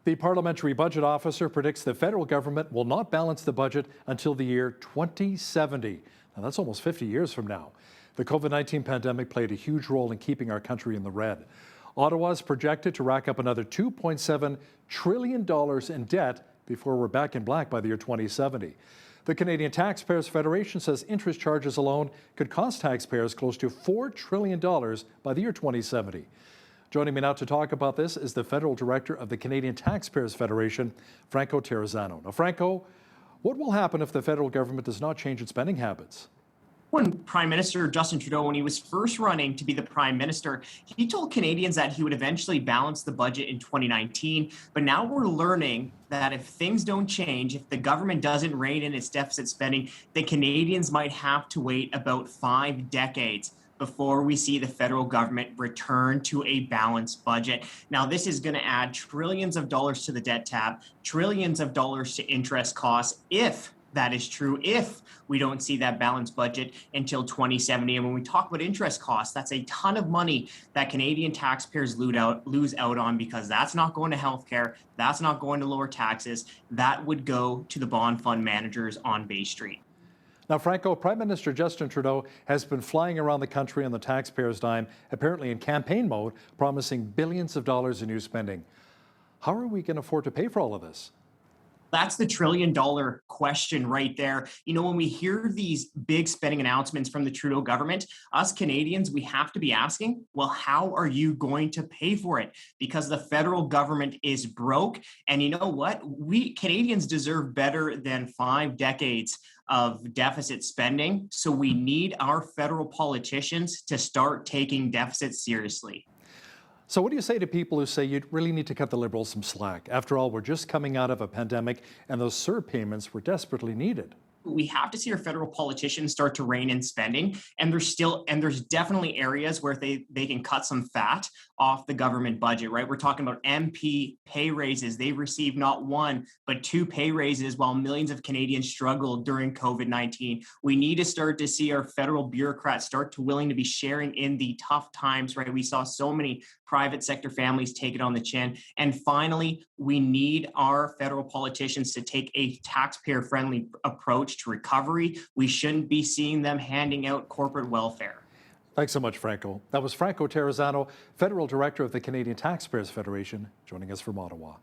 The parliamentary budget officer predicts the federal government will not balance the budget until the year 2070. Now, that's almost 50 years from now. The COVID-19 pandemic played a huge role in keeping our country in the red. Ottawa is projected to rack up another $2.7 trillion in debt before we're back in black by the year 2070. The Canadian Taxpayers Federation says interest charges alone could cost taxpayers close to $4 trillion by the year 2070. Joining me now to talk about this is the Federal Director of the Canadian Taxpayers Federation, Franco Terrazzano. Now, Franco, what will happen if the federal government does not change its spending habits? When Prime Minister Justin Trudeau, when he was first running to be the Prime Minister, he told Canadians that he would eventually balance the budget in 2019. But now we're learning that if things don't change, if the government doesn't rein in its deficit spending, then Canadians might have to wait about 5 decades before we see the federal government return to a balanced budget. Now, this is going to add trillions of dollars to the debt tab, trillions of dollars to interest costs, if that is true, if we don't see that balanced budget until 2070. And when we talk about interest costs, that's a ton of money that Canadian taxpayers lose out on, because that's not going to healthcare, that's not going to lower taxes, that would go to the bond fund managers on Bay Street. Now, Franco, Prime Minister Justin Trudeau has been flying around the country on the taxpayers' dime, apparently in campaign mode, promising billions of dollars in new spending. How are we going to afford to pay for all of this? That's the trillion-dollar question right there. You know, when we hear these big spending announcements from the Trudeau government, us Canadians, we have to be asking, well, how are you going to pay for it? Because the federal government is broke. And you know what? We Canadians deserve better than 5 decades of deficit spending. So we need our federal politicians to start taking deficits seriously. So what do you say to people who say you really need to cut the Liberals some slack? After all, we're just coming out of a pandemic and those CERB payments were desperately needed. We have to see our federal politicians start to rein in spending, and there's definitely areas where they can cut some fat off the government budget, right? We're talking about MP pay raises. They've received not 1, but 2 pay raises while millions of Canadians struggled during COVID-19. We need to start to see our federal bureaucrats start to willing to be sharing in the tough times, right? We saw so many private sector families take it on the chin. And finally, we need our federal politicians to take a taxpayer-friendly approach to recovery. We shouldn't be seeing them handing out corporate welfare. Thanks so much, Franco. That was Franco Terrazzano, Federal Director of the Canadian Taxpayers Federation, joining us from Ottawa.